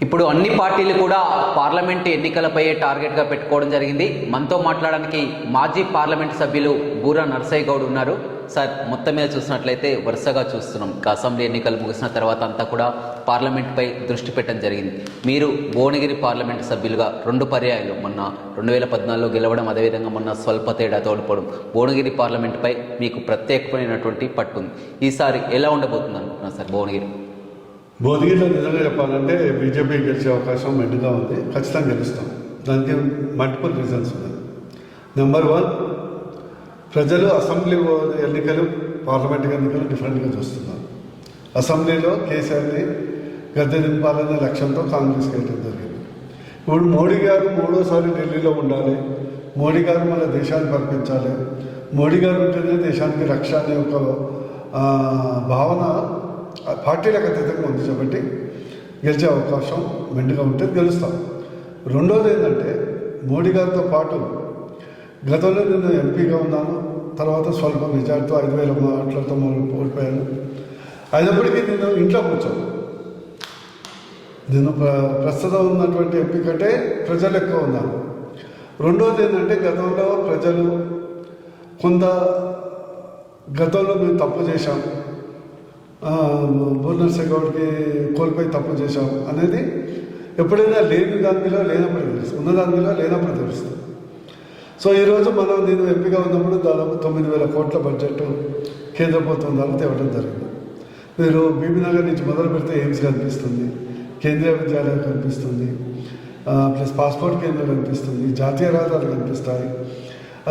ఇప్పుడు అన్ని పార్టీలు కూడా పార్లమెంట్ ఎన్నికలపై టార్గెట్గా పెట్టుకోవడం జరిగింది. మనతో మాట్లాడడానికి మాజీ పార్లమెంట్ సభ్యులు బూరా నర్సయ్య గౌడ్ ఉన్నారు. సార్, మొత్తం మీద చూసినట్లయితే వరుసగా చూస్తున్నాం, అసెంబ్లీ ఎన్నికలు ముగిసిన తర్వాత అంతా కూడా పార్లమెంట్పై దృష్టి పెట్టడం జరిగింది. మీరు భువనగిరి పార్లమెంట్ సభ్యులుగా 2 పర్యాయాలు, మొన్న 2014లో గెలవడం, అదేవిధంగా మొన్న స్వల్ప తేడా తోడిపోవడం, భువనగిరి పార్లమెంట్పై మీకు ప్రత్యేకమైనటువంటి పట్టు ఉంది. ఈసారి ఎలా ఉండబోతుంది అనుకుంటున్నారు సార్ భువనగిరి? భువనగిరిలో నిజంగా చెప్పాలంటే బీజేపీ గెలిచే అవకాశం మెండుగా ఉంది. ఖచ్చితంగా గెలుస్తాం. దానికి మల్టిపుల్ రీజన్స్ ఉన్నాయి. నెంబర్ 1, ప్రజలు అసెంబ్లీ ఎన్నికలు, పార్లమెంట్ ఎన్నికలు డిఫరెంట్గా చూస్తున్నారు. అసెంబ్లీలో కేసీఆర్ని గద్దె దింపాలనే లక్ష్యంతో కాంగ్రెస్ వెళ్ళడం జరిగింది. ఇప్పుడు మోడీ గారు 3వ సారి ఢిల్లీలో ఉండాలి, మోడీ గారు మన దేశాన్ని పంపించాలి, మోడీ గారు ఉంటేనే దేశానికి రక్ష అనే ఒక భావన పార్టీలకు అతీతంగా ఉంది. కాబట్టి గెలిచే అవకాశం మెండుగా ఉంటే గెలుస్తాం. రెండోది ఏంటంటే, మోడీ గారితో పాటు గతంలో నేను ఎంపీగా ఉన్నాను, తర్వాత స్వల్ప మెజార్టీతో 5,000 మాటలతో ఓడిపోయాను. అయినప్పటికీ నేను ఇంట్లో కూర్చోను. నేను ప్రస్తుతం ఉన్నటువంటి ఎంపీ కంటే ప్రజలు ఎక్కువ ఉన్నాను. రెండోది ఏంటంటే, గతంలో ప్రజలు గతంలో మేము తప్పు చేశాం, బూరా నర్సయ్య గౌడ్కి కోల్పోయి తప్పు చేశాం అనేది ఎప్పుడైనా లేని దానిలో లేనప్పుడు తెలుస్తుంది, ఉన్న దానిలో లేనప్పుడు తెలుస్తుంది. సో ఈరోజు నేను ఎంపీగా ఉన్నప్పుడు దాదాపు 9,000 కోట్ల బడ్జెట్ కేంద్ర ప్రభుత్వం ద్వారా తేవడం జరిగింది. మీరు బీబీనగర్ నుంచి మొదలు పెడితే ఎయిమ్స్ కనిపిస్తుంది, కేంద్రీయ విద్యాలయం కనిపిస్తుంది, ప్లస్ పాస్పోర్ట్ కేంద్రం కనిపిస్తుంది, జాతీయ రహదారులు కనిపిస్తాయి,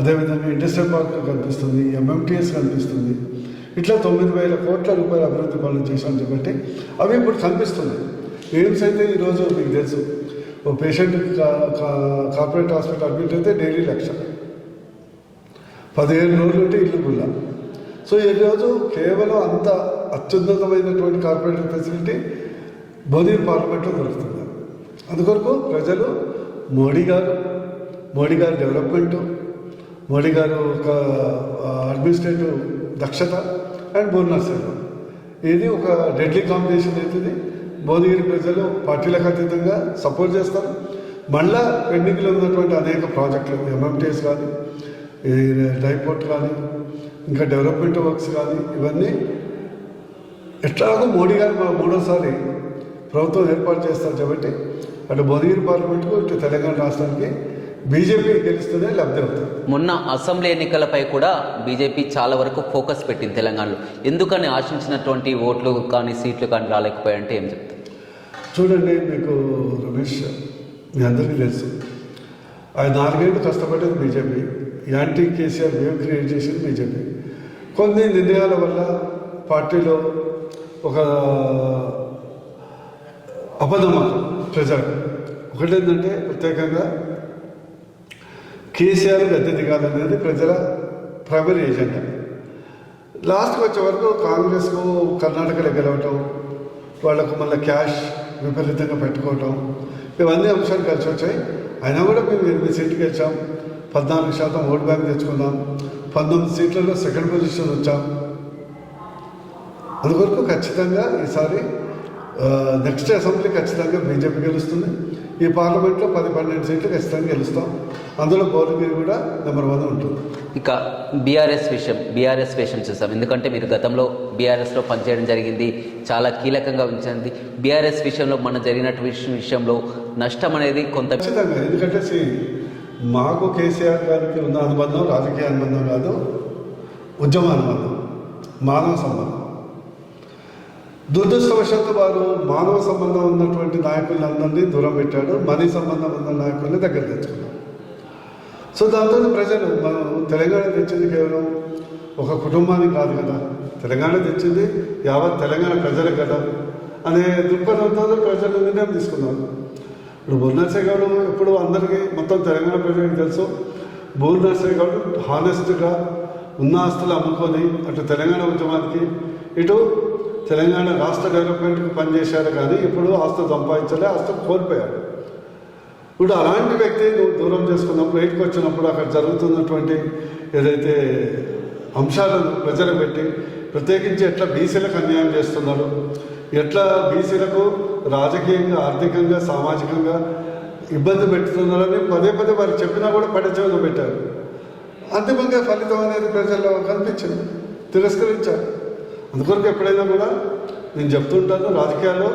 అదేవిధంగా ఇండస్ట్రియల్ పార్క్ కనిపిస్తుంది, ఎంఎంటీఎస్ కనిపిస్తుంది. ఇట్లా 9,000 కోట్ల రూపాయల అభివృద్ధి పనులు చేశాం కాబట్టి అవి ఇప్పుడు కనిపిస్తున్నాయి. ఎయిమ్స్ అయితే ఈరోజు మీకు తెలుసు, ఓ పేషెంట్ కార్పొరేట్ హాస్పిటల్ అడ్మిట్ అయితే డైలీ 1,00,000, 15 రోజులు ఉంటే ఇల్లు గుళ్ళ. సో ఈరోజు కేవలం అంత అత్యున్నతమైనటువంటి కార్పొరేట్ ఫెసిలిటీ భువనగిరి పార్లమెంట్లో దొరుకుతుంది. అందుకొరకు ప్రజలు మోడీ గారు డెవలప్మెంటు, మోడీ గారు ఒక అడ్మినిస్ట్రేటివ్ దక్షత అండ్ బూరా నర్సయ్య గౌడ్, ఇది ఒక డెడ్లీ కాంబినేషన్ అవుతుంది. భువనగిరి ప్రజలు పార్టీలకు అతీతంగా సపోర్ట్ చేస్తారు. మళ్ళా పెండింగ్లో ఉన్నటువంటి అనేక ప్రాజెక్టులు, ఎంఎంటీఎస్ కానీ, డైపోర్ట్ కానీ, ఇంకా డెవలప్మెంట్ వర్క్స్ కానీ, ఇవన్నీ ఎట్లాగో మోడీ గారు 3వ సారి ప్రభుత్వం ఏర్పాటు చేస్తారు. కాబట్టి అటు భువనగిరి పార్లమెంట్కు, ఇటు తెలంగాణ రాష్ట్రానికి బీజేపీ గెలిస్తేనే లబ్ధి అవుతుంది. మొన్న అసెంబ్లీ ఎన్నికలపై కూడా బీజేపీ చాలా వరకు ఫోకస్ పెట్టింది తెలంగాణలో. ఎందుకని ఆశించినటువంటి ఓట్లు కానీ సీట్లు కానీ రాలేకపోయాయంటే ఏం చెప్తారు? చూడండి, మీకు రమేష్, మీ అందరికీ తెలుసు, ఆయన 4 ఏళ్ళు కష్టపడేది BJP, anti KCR wave create చేసింది బీజేపీ. కొన్ని నిర్ణయాల వల్ల పార్టీలో ఒక అబద్ధమాటం ప్రజలకు. ఒకటేంటంటే, ప్రత్యేకంగా కేసీఆర్ గద్దె దిగాలనేది ప్రజల ప్రైమరీ ఏజెండా. లాస్ట్కి వచ్చే వరకు కాంగ్రెస్కు కర్ణాటకలో గెలవటం, వాళ్లకు మళ్ళీ క్యాష్ విపరీతంగా పెట్టుకోవటం, ఇవన్నీ అంశాలు కలిసి వచ్చాయి. అయినా కూడా మేము 8 సీట్లు గెలిచాం, 14% ఓటు బ్యాంక్ తెచ్చుకున్నాం, 19 సీట్లలో సెకండ్ పొజిషన్ వచ్చాం. అందువరకు ఖచ్చితంగా ఈసారి నెక్స్ట్ అసెంబ్లీ ఖచ్చితంగా బీజేపీ గెలుస్తుంది. ఈ పార్లమెంట్లో 10-12 సీట్లు ఖచ్చితంగా గెలుస్తాం. అందులో భువనగిరి కూడా నెంబర్ 1 ఉంటుంది. ఇక బీఆర్ఎస్ విషయం చూసాం. ఎందుకంటే మీరు గతంలో బీఆర్ఎస్లో పనిచేయడం జరిగింది, చాలా కీలకంగా ఉంచింది. బీఆర్ఎస్ విషయంలో మన జరిగినటువంటి విషయంలో నష్టం అనేది కొంత ఖచ్చితంగా. ఎందుకంటే మాకు కేసీఆర్ గారికి ఉన్న అనుబంధం రాజకీయ అనుబంధం కాదు, ఉద్యమ అనుబంధం, మానవ సంబంధం. దురదృష్టవశాత్తు వారు మానవ సంబంధం ఉన్నటువంటి నాయకులందరినీ దూరం పెట్టాడు, మనీ సంబంధం ఉన్న నాయకుల్ని దగ్గర తెచ్చుకున్నాడు. సో దాంతో ప్రజలు, మనం తెలంగాణ తెచ్చింది కేవలం ఒక కుటుంబానికి కాదు కదా, తెలంగాణ తెచ్చింది యావత్ తెలంగాణ ప్రజలకు కదా అనే దృక్పథంతో ప్రజలు నిర్ణయం తీసుకున్నారు. ఇప్పుడు బూరా నర్సయ్య గౌడ్ ఇప్పుడు అందరికీ, మొత్తం తెలంగాణ ప్రజలకు తెలుసు, బూరా నర్సయ్య గౌడ్ హానెస్ట్గా ఉన్న ఆస్తులు అమ్ముకొని అటు తెలంగాణ ఉద్యమానికి, ఇటు తెలంగాణ రాష్ట్ర డెవలప్మెంట్కి పనిచేశారు. కానీ ఇప్పుడు ఆస్తులు సంపాదించలే, ఆస్తులు కోల్పోయారు. ఇప్పుడు అలాంటి వ్యక్తి దూరం చేసుకున్నప్పుడు, బయటకు వచ్చినప్పుడు అక్కడ జరుగుతున్నటువంటి ఏదైతే అంశాలను ప్రజలు పెట్టి, ప్రత్యేకించి ఎట్లా బీసీలకు అన్యాయం చేస్తున్నాడు, ఎట్లా బీసీలకు రాజకీయంగా, ఆర్థికంగా, సామాజికంగా ఇబ్బంది పెడుతున్నారని పదే పదే వారికి చెప్పినా కూడా పడిచేలో పెట్టారు. అంతిమంగా ఫలితం అనేది ప్రజల్లో కనిపించింది, తిరస్కరించారు. అందుకొరకు ఎప్పుడైనా కూడా నేను చెప్తుంటాను, రాజకీయాల్లో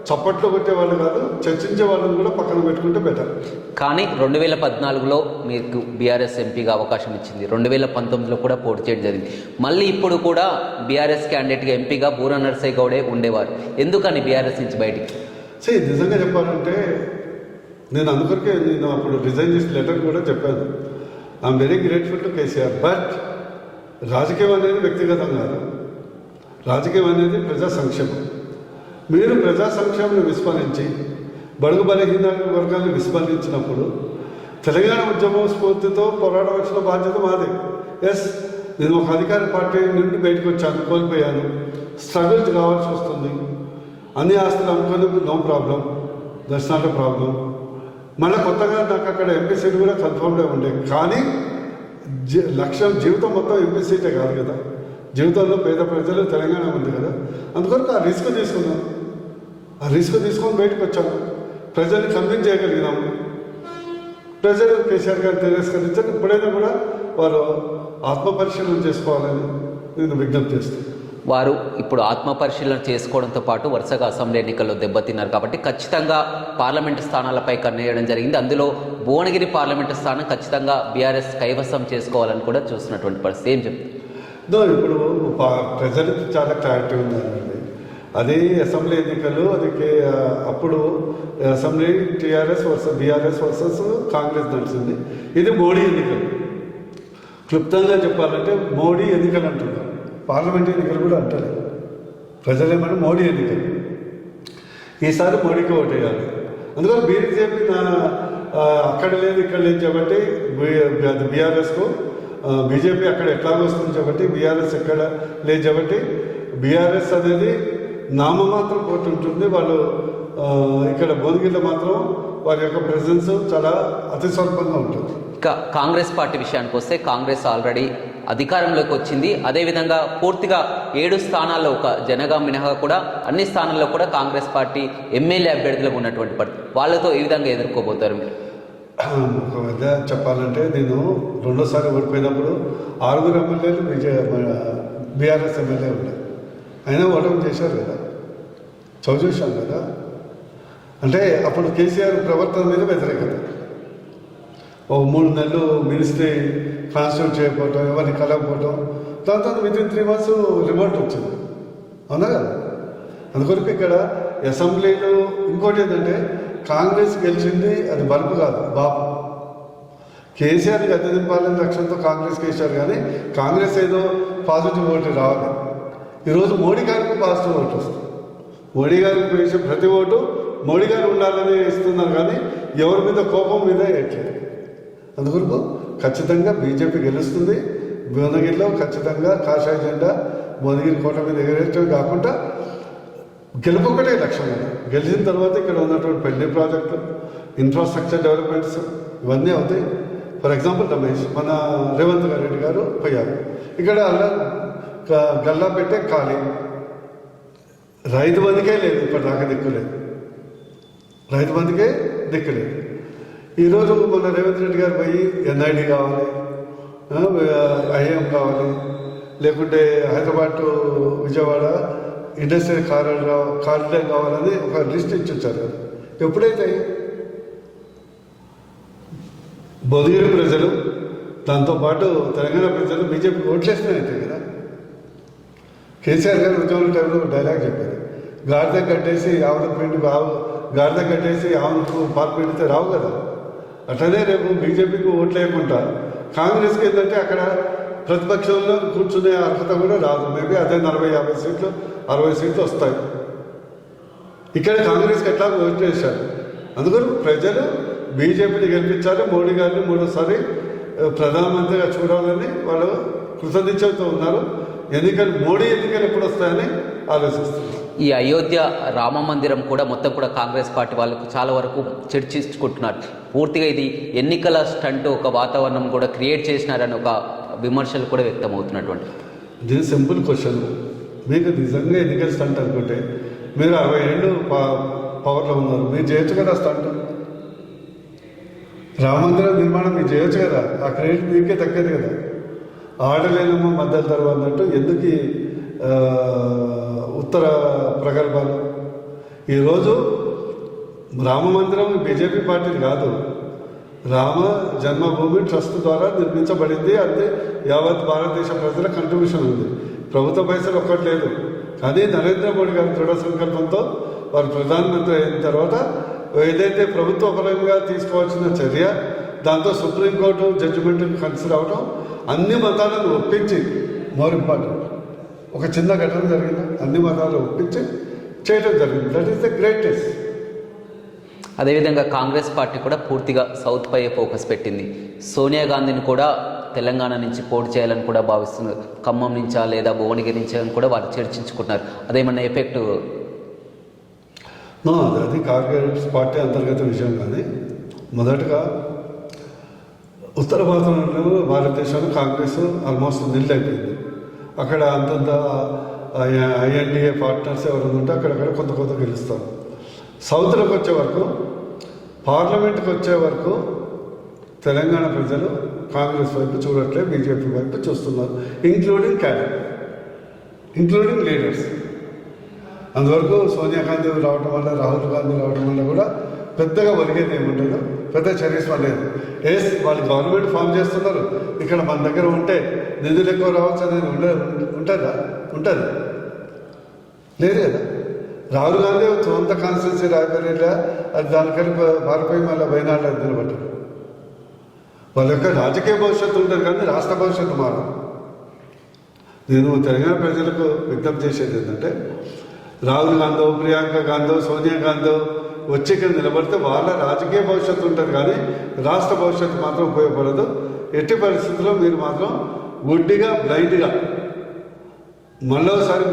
చప్పట్లు కొట్టేవాళ్ళు కాదు, చర్చించే వాళ్ళని కూడా పక్కన పెట్టుకుంటే బెటర్. కానీ 2014లో మీకు బీఆర్ఎస్ ఎంపీగా అవకాశం ఇచ్చింది, 2019లో కూడా పోటీ చేయడం జరిగింది. మళ్ళీ ఇప్పుడు కూడా బీఆర్ఎస్ క్యాండిడేట్గా ఎంపీగా బూరా నర్సయ్య గౌడే ఉండేవారు. ఎందుకని బీఆర్ఎస్ నుంచి బయటికి? నిజంగా చెప్పాలంటే నేను అందుకొరకే నేను అప్పుడు రిజైన్ చేసిన లెటర్ కూడా చెప్పాను, I'm very grateful to KCR. But రాజకీయం అనేది వ్యక్తిగతం కాదు, రాజకీయం అనేది ప్రజా సంక్షేమం. మీరు ప్రజా సంక్షేమాన్ని విస్మరించి బడుగు బలహీన వర్గాన్ని విస్మరించినప్పుడు తెలంగాణ ఉద్యమం స్ఫూర్తితో పోరాడవలసిన బాధ్యత మాదే. ఎస్, నేను ఒక అధికార పార్టీ నుండి బయటకు వచ్చాను, కోల్పోయాను, స్ట్రగుల్ కావాల్సి వస్తుంది. అన్ని ఆస్తులు అమ్ముకొని no problem, that's not a problem. మళ్ళీ కొత్తగా నాకు అక్కడ ఎంపీ సీట్ కూడా కన్ఫర్మ్గా ఉండే. కానీ లక్ష్యం జీవితం మొత్తం ఎంపీ సీటే కాదు కదా, జీవితంలో పేద ప్రజలు తెలంగాణ ఉంది కదా. అందుకొరకు ఆ రిస్క్ తీసుకున్నాం, ఆ రిస్క్ తీసుకొని బయటకు వచ్చాము, ప్రజల్ని కన్విన్స్ చేయగలిగినాము. ప్రజలు కేసీఆర్ గారు తిరస్కరించారు. ఇప్పుడైనా కూడా వారు ఆత్మపరిశీలన చేసుకోవాలని నేను విజ్ఞప్తి చేస్తాను. వారు ఇప్పుడు ఆత్మపరిశీలన చేసుకోవడంతో పాటు వరుసగా అసెంబ్లీ ఎన్నికల్లో దెబ్బతిన్నారు కాబట్టి ఖచ్చితంగా పార్లమెంటు స్థానాలపై కన్నేయడం జరిగింది. అందులో భువనగిరి పార్లమెంటు స్థానం ఖచ్చితంగా బీఆర్ఎస్ కైవసం చేసుకోవాలని కూడా చూసినటువంటి పరిస్థితి. ఏం చెప్తుంది? ఇప్పుడు ప్రజలకు చాలా క్లారిటీ ఉందండి. అది అసెంబ్లీ ఎన్నికలు, అది అప్పుడు assembly TRS versus BRS versus Congress నడిచింది. ఇది మోడీ ఎన్నికలు. క్లుప్తంగా చెప్పాలంటే మోడీ ఎన్నికలు అంటున్నారు, పార్లమెంట్ ఎన్నికలు కూడా అంటారు. ప్రజలేమన్నా మోడీ ఎన్నికలు, ఈసారి మోడీకి ఓటేయాలి. అందుకని బీజేపీ అక్కడ లేదు ఇక్కడ లేదు కాబట్టి బీఆర్ఎస్కు, బీజేపీ అక్కడ ఎట్లాగో వస్తుంది కాబట్టి బీఆర్ఎస్ ఎక్కడ లేదు కాబట్టి బీఆర్ఎస్ అనేది నామమాత్రం పోటీ ఉంటుంది. వాళ్ళు ఇక్కడ భువనగిరిలో మాత్రం వారి యొక్క ప్రెజెన్స్ చాలా అతి స్వల్పంగా ఉంటుంది. ఇక కాంగ్రెస్ పార్టీ విషయానికి వస్తే కాంగ్రెస్ ఆల్రెడీ అధికారంలోకి వచ్చింది. అదేవిధంగా పూర్తిగా 7 స్థానాల్లో, ఒక జనగా మినహా కూడా అన్ని స్థానాల్లో కూడా కాంగ్రెస్ పార్టీ ఎమ్మెల్యే అభ్యర్థులకు ఉన్నటువంటి పరిస్థితి. వాళ్ళతో ఏ విధంగా ఎదుర్కోబోతారు మీరు? ఒక విధంగా చెప్పాలంటే నేను రెండోసారి ఓడిపోయినప్పుడు 6 ఎమ్మెల్యేలు బీఆర్ఎస్ ఎమ్మెల్యే ఉండే, అయినా ఓటమి చేశారు కదా, చూసాం కదా. అంటే అప్పుడు కేసీఆర్ ప్రవర్తన మీద వ్యతిరేకత, ఓ 3 నెలలు మినిస్ట్రీ ట్రాన్స్ఫర్ చేయకపోవటం, ఎవరిని కలగకపోవటం, దాని తర్వాత వితిన్ 3 months రిమోట్ వచ్చింది, అవునా కదా. అందుకొరకు ఇక్కడ అసెంబ్లీలో ఇంకోటి ఏంటంటే కాంగ్రెస్ గెలిచింది అది బలుపు కాదు, బాపు. కేసీఆర్ గద్దె దింపాలని లక్ష్యంతో కాంగ్రెస్ కేసీఆర్, కానీ కాంగ్రెస్ ఏదో పాజిటివ్ ఓటు రావాలి. ఈరోజు మోడీ గారికి పాజిటివ్ ఓటు వస్తుంది. మోడీ గారికి వేసే ప్రతి ఓటు మోడీ గారు ఉండాలని ఇస్తున్నారు, కానీ ఎవరి మీద కోపం మీద వేయట్లేదు. అందుకొరకు ఖచ్చితంగా బీజేపీ గెలుస్తుంది. భువనగిరిలో ఖచ్చితంగా కాషాయ జెండా భువనగిరి కోట మీద ఎగరేయటమే కాకుండా గెలుపొక్కటే లక్ష్యం కదా. గెలిచిన తర్వాత ఇక్కడ ఉన్నటువంటి పెళ్లి ప్రాజెక్టులు, ఇన్ఫ్రాస్ట్రక్చర్ డెవలప్మెంట్స్ ఇవన్నీ అవుతాయి. ఫర్ ఎగ్జాంపుల్ రమేష్, మన రేవంత్ రెడ్డి గారు పోయారు, ఇక్కడ గల్లా పెట్టే ఖాళీ, రైతు బంధుకే లేదు, ఇప్పటిదాకా దిక్కులేదు, రైతు బంధుకే దిక్కులేదు. ఈరోజు మన రేవంత్ రెడ్డి గారు పోయి ఎన్ఐడి కావాలి, ఐఎం కావాలి, లేకుంటే Hyderabad to Vijayawada industrial corridor కావాలని ఒక లిస్ట్ ఇచ్చి వచ్చారు. ఎప్పుడైతే భువనగిరి ప్రజలు, దాంతోపాటు తెలంగాణ ప్రజలు బీజేపీకి ఓట్లేస్తూనే అవుతాయి కదా. కేసీఆర్ గారు ఉద్యోగుల టైంలో డైలాగ్ చెప్పారు, గాడిద కట్టేసి ఆవును పిండి గాడిద కట్టేసి ఆవును పాలు పిండితే రావు కదా. అట్లనే రేపు బీజేపీకి ఓట్లు వేయకుండా కాంగ్రెస్కి ఏంటంటే అక్కడ ప్రతిపక్షంలో కూర్చునే అర్హత కూడా రాదు. మేబీ అదే 40-50 సీట్లు 60 సీట్లు వస్తాయి. ఇక్కడ కాంగ్రెస్కి ఎట్లా ఓటు వేశారు. అందుకని ప్రజలు బీజేపీని గెలిపించాలి, మోడీ గారిని 3వ ప్రధానమంత్రిగా చూడాలని వాళ్ళు కృతనిశ్చయంతో ఉన్నారు. మోడీ ఎన్నికలు ఎప్పుడు వస్తాయని ఆలోచిస్తున్నారు. ఈ అయోధ్య రామ మందిరం కూడా మొత్తం కూడా కాంగ్రెస్ పార్టీ వాళ్ళకు చాలా వరకు చర్చించుకుంటున్నారు. పూర్తిగా ఇది ఎన్నికల స్టంట్, ఒక వాతావరణం కూడా క్రియేట్ చేసినారని ఒక విమర్శలు కూడా వ్యక్తమవుతున్నటువంటి. దీని సింపుల్ క్వశ్చన్, మీకు నిజంగా ఎన్నికల స్టంట్ అనుకుంటే మీరు 60 ఏళ్ళు పవర్లో ఉన్నారు, మీరు చేయొచ్చు కదా స్టంట్. రామ మందిరం నిర్మాణం మీరు చేయొచ్చు కదా, ఆ క్రెడిట్ మీకే దక్కదు కదా. ఆడలేనమ్మా మద్దతు తరువు అన్నట్టు ఎందుకు ఈ, ఉత్తర ప్రగల్భాలు. ఈరోజు రామ మందిరం బీజేపీ పార్టీది కాదు, రామ జన్మభూమి ట్రస్ట్ ద్వారా నిర్మించబడింది. అది యావత్ భారతదేశ ప్రజల కంట్రిబ్యూషన్ ఉంది. ప్రభుత్వ పైసలు ఒక్కటి లేదు. కానీ నరేంద్ర మోడీ గారి దృఢ సంకల్పంతో వారు ప్రధానమంత్రి అయిన తర్వాత ఏదైతే ప్రభుత్వ పరంగా తీసుకోవాల్సిన చర్య, దాంతో సుప్రీంకోర్టు జడ్జిమెంట్ కన్సిడర్ అవడం, అన్ని మతాలను ఒప్పించి, మోర్ ఇంపార్టెంట్, ఒక చిన్న ఘటన జరిగింది, అన్ని మతాలను ఒప్పించి చేయడం జరిగింది. That is the greatest. అదేవిధంగా కాంగ్రెస్ పార్టీ కూడా పూర్తిగా సౌత్ పై ఫోకస్ పెట్టింది. సోనియా గాంధీని కూడా తెలంగాణ నుంచి పోటీ చేయాలని కూడా భావిస్తున్నారు. ఖమ్మం నుంచా లేదా భువనగిరి నుంచా అని కూడా వాళ్ళు చర్చించుకుంటున్నారు. అదేమన్నా ఎఫెక్ట్? అది కాంగ్రెస్ పార్టీ అంతర్గత విషయం. కానీ మొదటగా ఉత్తర భారతదేశంలో కాంగ్రెస్ ఆల్మోస్ట్ నిల్ అయిపోయింది. అక్కడ అంతంత ఐఎన్డిఏ పార్ట్నర్స్ ఎవరైనా ఉంటే అక్కడక్కడ కొంత గెలుస్తారు. సౌత్లోకి వచ్చే వరకు, పార్లమెంట్కి వచ్చే వరకు తెలంగాణ ప్రజలు కాంగ్రెస్ వైపు చూడట్లే, బీజేపీ వైపు చూస్తున్నారు, ఇంక్లూడింగ్ క్యాడర్, ఇంక్లూడింగ్ లీడర్స్. అందువరకు సోనియా గాంధీ రావడం వల్ల, రాహుల్ గాంధీ రావడం వల్ల కూడా పెద్దగా ఒరిగేది ఏముండదు, పెద్ద చర్యస్ లేదు. వాళ్ళు గవర్నమెంట్ ఫామ్ చేస్తున్నారు, ఇక్కడ మన దగ్గర ఉంటే నిధులు ఎక్కువ రావచ్చు అనేది ఉంటుందా? ఉంటుంది లేదు కదా. రాహుల్ గాంధీ సొంత కాన్స్టిట్యున్సీ రాయబరేలా అది దానికని పారిపోయి మళ్ళీ వైనాడు నిలబడ్డారు. వాళ్ళ యొక్క రాజకీయ భవిష్యత్తు ఉంటుంది కానీ రాష్ట్ర భవిష్యత్తు మారదు. నేను తెలంగాణ ప్రజలకు విజ్ఞప్తి చేసేది ఏంటంటే, రాహుల్ గాంధీ, ప్రియాంక గాంధీ, సోనియా గాంధీ వచ్చి ఇక్కడ నిలబడితే వాళ్ళ రాజకీయ భవిష్యత్తు ఉంటుంది కానీ రాష్ట్ర భవిష్యత్తు మాత్రం ఉపయోగపడదు. ఎట్టి పరిస్థితుల్లో మీరు మాత్రం గుడ్డిగా, బ్లైండ్గా మూడోసారి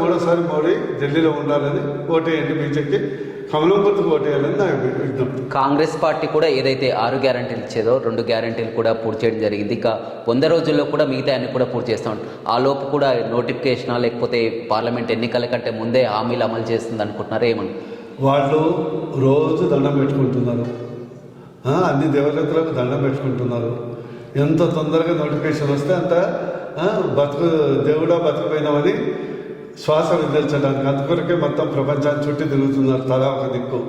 మోడీ ఢిల్లీలో ఉండాలని ఓటేయండి, బీజేపీ కమలం గుర్తుకు ఓటేయాలని నా విజ్ఞప్తి. కాంగ్రెస్ పార్టీ కూడా ఏదైతే 6 గ్యారంటీలు ఇచ్చేదో 2 గ్యారంటీలు కూడా పూర్తి చేయడం జరిగింది. ఇక 100 రోజుల్లో కూడా మిగతా అన్ని కూడా పూర్తి చేస్తూ ఉంటాం. ఆ లోపు కూడా నోటిఫికేషనా లేకపోతే పార్లమెంట్ ఎన్నికల కంటే ముందే హామీలు అమలు చేస్తుంది అనుకుంటున్నారా? ఏమని వాళ్ళు రోజు దండం పెట్టుకుంటున్నారు, అన్ని దేవతలకు దండం పెట్టుకుంటున్నారు. ఎంత తొందరగా నోటిఫికేషన్ వస్తే అంత దేవుడా బతికిపోయినామని శ్వాస విదిల్చడానికి. అందుకొరకే మొత్తం ప్రపంచాన్ని చుట్టి తిరుగుతున్నారు తలా ఒక దిక్కు.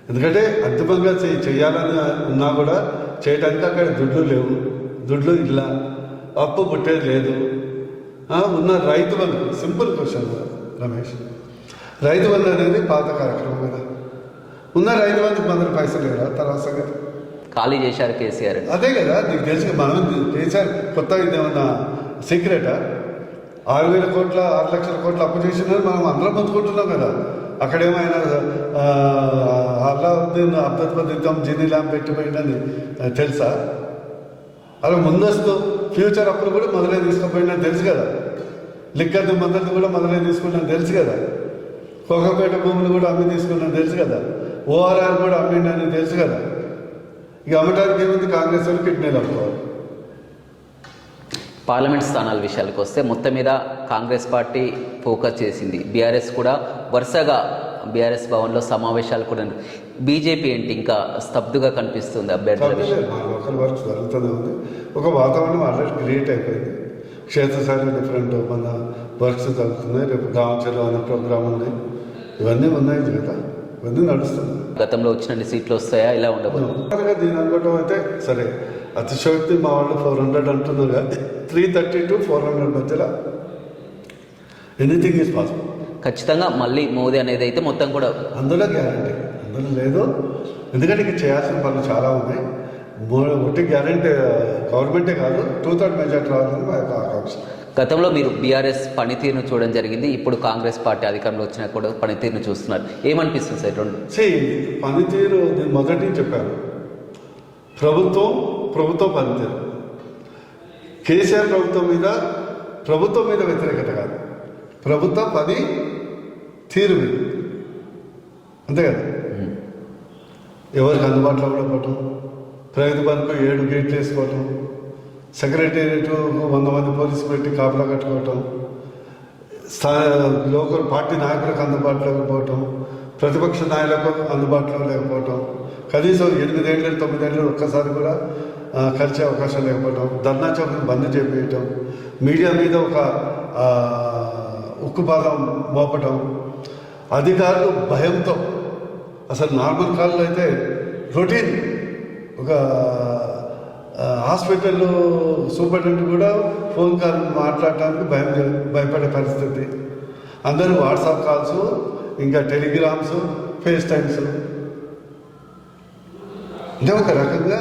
ఎందుకంటే అంతిమంగా చేయాలని ఉన్నా కూడా చేయడానికి అక్కడ దుడ్లు లేవు, దుడ్లు ఇలా అప్పు పుట్టేది లేదు. ఉన్న రైతు బంధు, సింపుల్ క్వశ్చన్ రమేష్, రైతు బంధు అనేది పాత కార్యక్రమం కదా. ఉన్న రైతు బంధుకు మందరు పైసలు లేరా? తర్వాత సంగతి ఖాళీ చేశారు కేసీఆర్. అదే కదా నీకు తెలిసి మనం కేసీఆర్ కొత్త ఇదేమన్నా సీక్రెటా? 6,000 కోట్ల 6 లక్షల కోట్ల అప్పు చేసినారు మనం అందరం పొందుకుంటున్నాం కదా. అక్కడేమైనా అల్లావుద్దీన్ అబ్దుల్ జీనీ ల్యాంప్ పెట్టిపోయిందని తెలుసా? అలా ముందస్తు ఫ్యూచర్ అప్పులు కూడా మొదలై తీసుకుపోయిందని తెలుసు కదా. లిక్కర్ది మద్దతు కూడా మొదలై తీసుకున్నాను తెలుసు కదా. కోకపేట భూములు కూడా అమ్మి తీసుకున్నాను తెలుసు కదా. ఓఆర్ఆర్ కూడా అమ్మిండని తెలుసు కదా. ఇక అమ్మటానికి ఏముంది, కాంగ్రెస్ వాళ్ళు కిడ్నీలు అమ్ముకోవాలి. పార్లమెంట్ స్థానాల విషయాలకు వస్తే మొత్తం మీద కాంగ్రెస్ పార్టీ ఫోకస్ చేసింది. బీఆర్ఎస్ కూడా వరుసగా బీఆర్ఎస్ భవన్లో సమావేశాలు కూడా. బీజేపీ ఏంటి ఇంకా స్తబ్దుగా కనిపిస్తుంది అభ్యర్థుల విషయం. లోకల్ వర్క్ జరుగుతూనే ఉంది. ఒక వాతావరణం ఆల్రెడీ క్రియేట్ అయిపోయింది. క్షేత్రస్థాయిలో డిఫరెంట్ మన వర్క్స్ జరుగుతున్నాయి. రేపు గ్రామచలో అనే ప్రోగ్రామ్ ఉంది. ఇవన్నీ ఉన్నాయి కదా, ఇవన్నీ నడుస్తుంది. గతంలో వచ్చిన సీట్లు వస్తాయా, ఇలా ఉండబోతుంది? దీని అనుకోవటం అయితే సరే, అతిశయోక్తి. మా వాళ్ళు 400 అంటున్నారు కానీ 330 to 400 మధ్యలో ఎనీథింగ్ ఈజ్ పాసిబుల్. ఖచ్చితంగా మళ్ళీ మోదీ అనేది అయితే మొత్తం కూడా అందులో గ్యారంటీ, అందులో లేదు. ఎందుకంటే ఇక్కడ చేయాల్సిన పనులు చాలా ఉన్నాయి. ఒకటి గ్యారంటీ గవర్నమెంటే కాదు, 2/3 మెజార్టీ రావాలని మా యొక్క ఆకాంక్ష. గతంలో మీరు బీఆర్ఎస్ పనితీరును చూడడం జరిగింది. ఇప్పుడు కాంగ్రెస్ పార్టీ అధికారంలో వచ్చినా కూడా పనితీరును చూస్తున్నారు. ఏమనిపిస్తుంది సార్? పనితీరు నేను మొదటి చెప్పాను. ప్రభుత్వ పనితీరు, కేసీఆర్ ప్రభుత్వం మీద వ్యతిరేకత కాదు, ప్రభుత్వ పని తీరు మీద, అంతే కదా. ఎవరికి అందుబాటులో ఉండకపోవటం, ప్రైవేట్ బంకు 7 గేట్లు వేసుకోవటం, సెక్రటేరియట్ 100 మంది పోలీసు పెట్టి కాపలా కట్టుకోవటం, లోకల్ పార్టీ నాయకులకు అందుబాటులోకి పోవటం, ప్రతిపక్ష నాయకులకు అందుబాటులో లేకపోవటం, కనీసం 8 ఏళ్ళు 9 ఏళ్ళు ఒక్కసారి కూడా కలిసే అవకాశం లేకపోవటం, ధర్నా చౌక్ని బంద్ చేపేయటం, మీడియా మీద ఒక ఉక్కుపాదం మోపటం, అధికారులు భయంతో అసలు నార్మల్ కాల్లో అయితే రొటీన్ ఒక హాస్పిటల్ సూపరింటెండెంట్ కూడా ఫోన్ కాల్ మాట్లాడటానికి భయపడే పరిస్థితి. అందరూ వాట్సాప్ కాల్స్, ఇంకా టెలిగ్రామ్స్, ఫేస్ టైమ్స్. అంటే ఒక రకంగా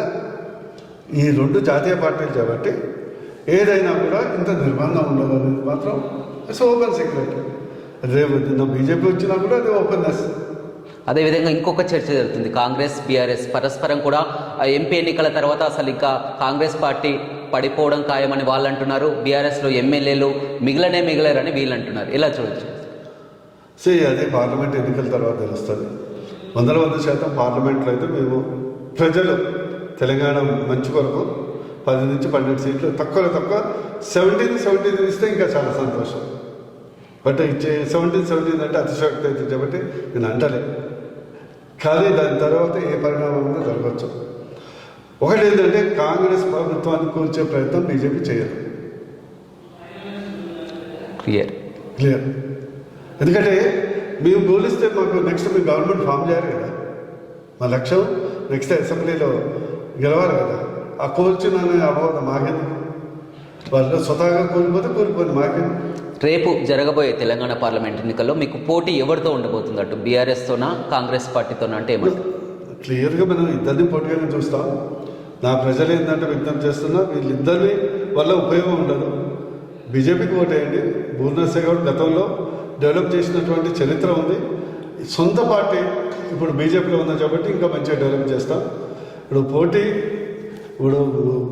ఈ 2 జాతీయ పార్టీలు కాబట్టి ఏదైనా కూడా ఇంత నిర్బంధం ఉండదు అనేది మాత్రం ఇట్స్ ఓపెన్ సీక్రెట్. రేపు నిన్న బీజేపీ వచ్చినా కూడా అది ఓపెన్నెస్. అదేవిధంగా ఇంకొక చర్చ జరుగుతుంది. కాంగ్రెస్ బీఆర్ఎస్ పరస్పరం కూడా ఎంపీ ఎన్నికల తర్వాత అసలు ఇంకా కాంగ్రెస్ పార్టీ పడిపోవడం ఖాయమని వాళ్ళు అంటున్నారు. బీఆర్ఎస్లో ఎమ్మెల్యేలు మిగలరని వీళ్ళు అంటున్నారు. ఎలా చూడొచ్చు? అది పార్లమెంట్ ఎన్నికల తర్వాత తెలుస్తుంది. 100% పార్లమెంట్లో అయితే మేము ప్రజలు తెలంగాణ మంచి కొరకు 10 నుంచి 12 సీట్లు తక్కువ 17 ఇస్తే ఇంకా చాలా సంతోషం. బట్ ఇచ్చే 17 అంటే అతిశక్తి అయితే కాబట్టి నేను అంటలే. కానీ దాని తర్వాత ఏ పరిణామం జరగవచ్చు. ఒకటి ఏంటంటే కాంగ్రెస్ ప్రభుత్వాన్ని కూల్చే ప్రయత్నం బీజేపీ చేయదు. క్లియర్. ఎందుకంటే మేము గోలిస్తే మాకు నెక్స్ట్ మీ గవర్నమెంట్ ఫామ్ చేయాలి కదా. మా లక్ష్యం నెక్స్ట్ అసెంబ్లీలో గెలవాలి కదా. ఆ కూల్చిన అవ్వదు మాకేంది. వాళ్ళు స్వతహాగా కూలిపోయింది మాకేంది. రేపు జరగబోయే తెలంగాణ పార్లమెంట్ ఎన్నికల్లో మీకు పోటీ ఎవరితో ఉండబోతుంది? అటు బీఆర్ఎస్తోనా కాంగ్రెస్ పార్టీతోనా? అంటే ఏమంటారు? క్లియర్గా మనం ఇద్దరిని పోటీగానే చూస్తాం. నా ప్రజలు ఏంటంటే విజ్ఞప్తి చేస్తున్నా, వీళ్ళిద్దరిని వల్ల ఉపయోగం ఉండదు. బీజేపీకి ఓటేయండి. బూర్నర్సే గౌడ్ గతంలో డెవలప్ చేసినటువంటి చరిత్ర ఉంది. సొంత పార్టీ ఇప్పుడు బీజేపీలో ఉంది కాబట్టి ఇంకా మంచిగా డెవలప్ చేస్తాం. ఇప్పుడు పోటీ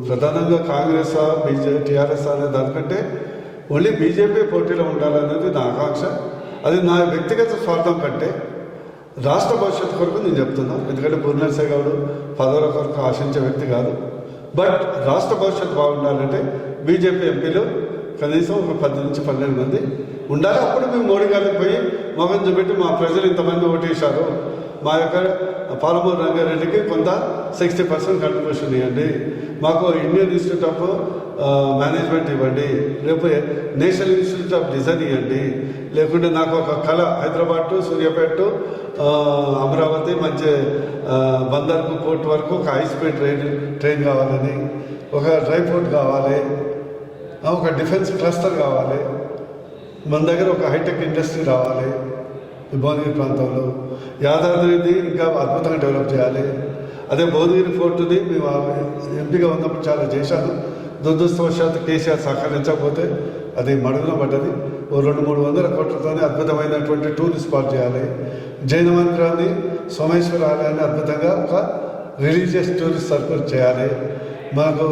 ప్రధానంగా కాంగ్రెస్ టీఆర్ఎస్ అనే దానికంటే ఓన్లీ బీజేపీ పోటీలో ఉండాలనేది నా ఆకాంక్ష. అది నా వ్యక్తిగత స్వార్థం కంటే రాష్ట్ర భవిష్యత్తు కొరకు నేను చెప్తున్నాను. ఎందుకంటే బూర్నర్సే గౌడ్ పదవుల కొరకు ఆశించే వ్యక్తి కాదు. బట్ రాష్ట్ర భవిష్యత్తు బాగుండాలంటే బీజేపీ ఎంపీలు కనీసం ఒక 10 నుంచి 12 మంది ఉండాలి. అప్పుడు మేము మోడీ గారికి పోయి మొహం చూపెట్టి మా ప్రజలు ఇంతమంది ఓటేశారు, మా యొక్క పాలమూరు రంగారెడ్డికి కొంత 60% కంట్రిబ్యూషన్ ఇవ్వండి, మాకు ఇండియన్ ఇన్స్టిట్యూట్ ఆఫ్ మేనేజ్మెంట్ ఇవ్వండి, రేపు నేషనల్ ఇన్స్టిట్యూట్ ఆఫ్ డిజైన్ ఇవ్వండి, లేకుంటే నాకు ఒక కళ హైదరాబాద్ టు సూర్యాపేట అమరావతి మంచి బందర్కు పోర్ట్ వరకు ఒక హై స్పీడ్ ట్రైన్ కావాలని, ఒక డ్రై పోర్ట్ కావాలి, ఒక డిఫెన్స్ క్లస్టర్ కావాలి, మన దగ్గర ఒక హైటెక్ ఇండస్ట్రీ రావాలి భువనగిరి ప్రాంతంలో, యాదాద్రిని ఇంకా అద్భుతంగా డెవలప్ చేయాలి. అదే భువనగిరి ఫోర్టుని మేము ఎంపీగా ఉన్నప్పుడు చాలా చేశాను. దురదృష్టవశాత్తు కేసీఆర్ సహకరించకపోతే అది మడుగున పడ్డది. ఓ 200-300 కోట్లతోనే అద్భుతమైనటువంటి టూరిస్ట్ స్పాట్ చేయాలి. జైన మందిరాన్ని, సోమేశ్వర ఆలయాన్ని అద్భుతంగా ఒక రిలీజియస్ టూరిస్ట్ సర్కిల్ చేయాలి. మాకు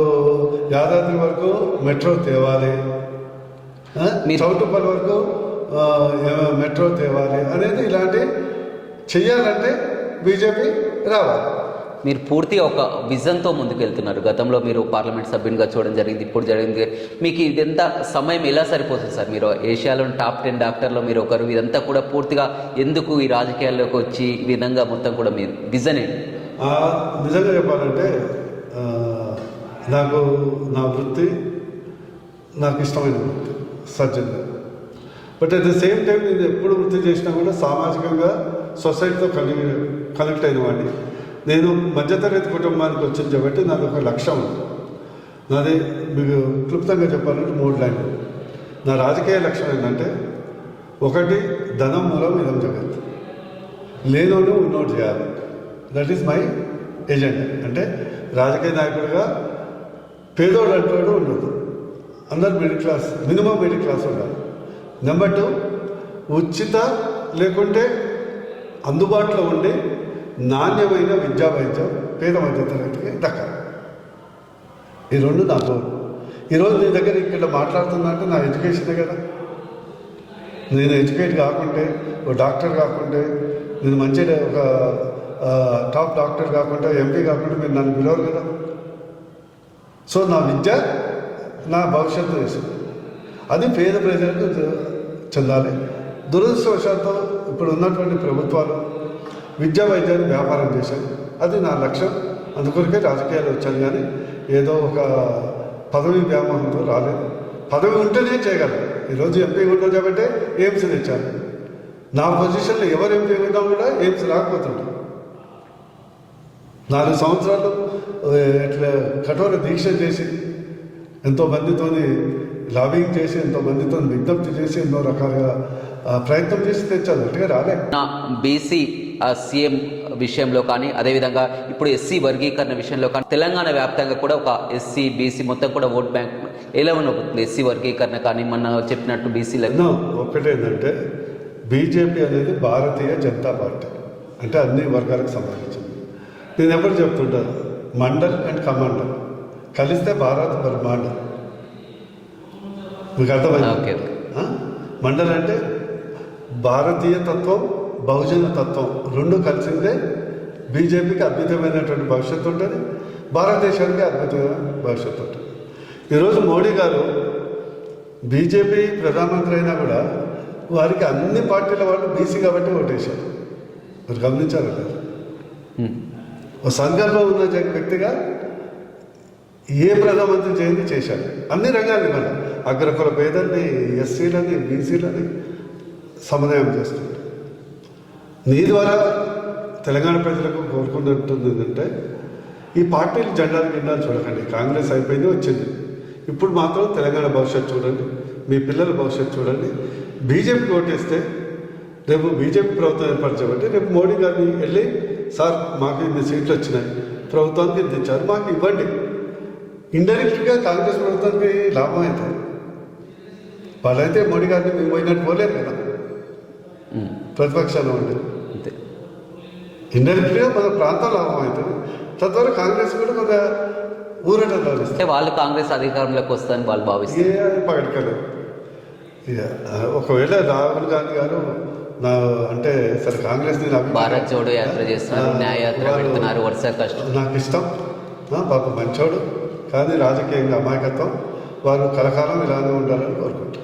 యాదాద్రి వరకు మెట్రో తేవాలి, చౌటుప్పల్ వరకు మెట్రో తేవాలి అనేది ఇలాంటి చెయ్యాలంటే బీజేపీ రావాలి. మీరు పూర్తిగా ఒక విజన్తో ముందుకు వెళ్తున్నారు. గతంలో మీరు పార్లమెంట్ సభ్యునిగా చూడడం జరిగింది, ఇప్పుడు జరిగింది. మీకు ఇదంతా సమయం ఎలా సరిపోతుంది సార్? మీరు ఏషియాలోని టాప్ 10 డాక్టర్లో మీరు ఒకరు. ఇదంతా కూడా పూర్తిగా ఎందుకు ఈ రాజకీయాల్లోకి వచ్చి ఈ విధంగా మొత్తం కూడా మీరు విజన్ ఏంటి? నిజంగా చెప్పాలంటే నాకు నా వృత్తి నాకు ఇష్టమైన వృత్తి సర్జన్గా. But at the same time నేను ఎప్పుడు వృత్తి చేసినా కూడా సామాజికంగా సొసైటీతో కనెక్ట్ అయిన వాడిని. నేను మధ్యతరగతి కుటుంబానికి వచ్చింది కాబట్టి నాకు ఒక లక్ష్యం ఉంది. నాది మీకు క్లుప్తంగా చెప్పాలంటే 3 లైన్లు. నా రాజకీయ లక్ష్యం ఏంటంటే, ఒకటి ధనం మూలం ఇదం జగత్, లేనోడు ఉన్నోడు చేయాలి. That is my agenda. అంటే రాజకీయ నాయకుడిగా పేదోడు అంటాడు ఉండదు, అందరు middle class, minimum middle class ఉండాలి. నెంబర్ 2, ఉచిత లేకుంటే అందుబాటులో ఉండే నాణ్యమైన విద్యా వైద్యం పేద మధ్యతరగతికి దక్కాలి. ఈ 2 నా గోల్. ఈరోజు నీ దగ్గర ఇక్కడ మాట్లాడుతున్నా అంటే నా ఎడ్యుకేషనే కదా. నేను ఎడ్యుకేట్ కాకుంటే, ఒక డాక్టర్ కాకుంటే, నేను మంచిగా ఒక టాప్ డాక్టర్ కాకుండా, ఎంపీ కాకుండా మీరు నన్ను పిలవరు కదా. సో నా విద్య నా భవిష్యత్తు దేశం, అది పేద ప్రజలకు చెందాలి. దురదృష్టవశాత్తు ఇప్పుడు ఉన్నటువంటి ప్రభుత్వాలు విద్యా వైద్యాన్ని వ్యాపారం చేశాను. అది నా లక్ష్యం. అందుకొరకే రాజకీయాలు వచ్చాను, కానీ ఏదో ఒక పదవి వ్యామోహంతో రాలేదు. పదవి ఉంటేనే చేయగలను. ఈరోజు ఎంపీ ఉండదు కాబట్టి ఎయిమ్స్ తెచ్చాను. నా పొజిషన్లో ఎవరు ఎంపీ ఉన్నా కూడా ఎయిమ్స్ రాకపోతుంటారు. 4 సంవత్సరాలు ఇట్లా కఠోర దీక్ష చేసి, ఎంతోమందితో లాబింగ్ చేసి, ఎంతోమందితో విజ్ఞప్తి చేసి, ఎన్నో రకాలుగా ప్రయత్నం చేసి తెచ్చాను. అట్టుగా రాలే. బీసీ సీఎం విషయంలో కానీ, అదేవిధంగా ఇప్పుడు ఎస్సీ వర్గీకరణ విషయంలో కానీ, తెలంగాణ వ్యాప్తంగా కూడా ఒక ఎస్సీ బీసీ మొత్తం కూడా ఓట్ బ్యాంక్ ఎలా ఉండబోతుంది? ఎస్సీ వర్గీకరణ కానీ, మన చెప్పినట్టు బీసీలకు ఒకటేంటంటే, బీజేపీ అనేది భారతీయ జనతా పార్టీ, అంటే అన్ని వర్గాలకు సంబంధించింది. నేను ఎప్పుడు చెప్తుంటాను, మండల్ అండ్ కమాండల్ కలిస్తే భారత్ బ్రహ్మాండం. మీకు అర్థమైంది? మండల్ అంటే భారతీయ తత్వం, బహుజన తత్వం రెండు కలిసిందే బీజేపీకి అద్భుతమైనటువంటి భవిష్యత్తు ఉంటుంది, భారతదేశానికి అద్భుతమైన భవిష్యత్తు ఉంటుంది. ఈరోజు మోడీ గారు బీజేపీ ప్రధానమంత్రి అయినా కూడా వారికి అన్ని పార్టీల వాళ్ళు బీసీ కాబట్టి ఓటేశారు. మీరు గమనించారు కదా? ఒక సంఘంలో ఉన్న వ్యక్తిగా ఏ ప్రధానమంత్రి జయంతి చేశారు. అన్ని రంగాలు మన అగ్రకుల పేదల్ని, ఎస్సీలని, బీసీలని సమన్వయం చేస్తుంది. నీ ద్వారా తెలంగాణ ప్రజలకు కోరుకున్నట్టుంది ఏంటంటే, ఈ పార్టీలు జెండాలు గిండాలు చూడకండి. కాంగ్రెస్ అయిపోయింది, వచ్చింది. ఇప్పుడు మాత్రం తెలంగాణ భవిష్యత్తు చూడండి, మీ పిల్లల భవిష్యత్తు చూడండి. బీజేపీకి ఓటేస్తే రేపు బీజేపీ ప్రభుత్వం ఏర్పరచబట్టి రేపు మోడీ గారిని వెళ్ళి, సార్ మాకు ఇన్ని సీట్లు వచ్చినాయి, ప్రభుత్వానికి ఇంత ఇచ్చారు, మాకు ఇవ్వండి. ఇండైరెక్ట్గా కాంగ్రెస్ ప్రభుత్వానికి లాభం అవుతుంది. వాళ్ళైతే మోడీ గారిని మేము పోయినట్టు పోలేరు కదా, ప్రతిపక్షాలు ఉంటే. ఇండైరెక్ట్గా మన ప్రాంతం లాభం అవుతుంది. తద్వారా కాంగ్రెస్ కూడా కొంత ఊరట లభిస్తుంది. వాళ్ళు కాంగ్రెస్ అధికారంలోకి వస్తుందని వాళ్ళు భావిస్తారు. ఏ పగడకలేదు. ఒకవేళ రాహుల్ గాంధీ గారు అంటే సరే కాంగ్రెస్ భారత్ జోడో యాత్ర చేస్తున్నారు, న్యాయయాత్ర పెడుతున్నారు, వరుస కష్టం. నాకు ఇష్టం, పాప మంచోడు, కానీ రాజకీయంగా అమాయకత్వం. వారు కలకాలం ఇలానే ఉండాలని కోరుకుంటారు.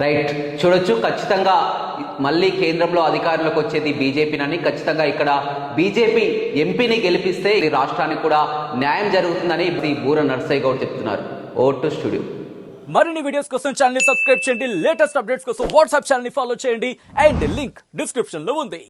రైట్, చూడొచ్చు. ఖచ్చితంగా మళ్ళీ కేంద్రంలో అధికారంలోకి వచ్చేది బీజేపీనని, ఖచ్చితంగా ఇక్కడ బీజేపీ ఎంపీని గెలిపిస్తే ఈ రాష్ట్రానికి కూడా న్యాయం జరుగుతుందని బూర నర్సయ్య గౌడ్ చెప్తున్నారు. Vote studio. మరిన్ని వీడియోస్ కోసం ఛానల్ ని సబ్స్క్రైబ్ చేయండి, లేటెస్ట్ అప్డేట్స్ కోసం వాట్సాప్ ఛానల్ ని ఫాలో చేయండి, అండ్ లింక్ డిస్క్రిప్షన్ లో ఉంది.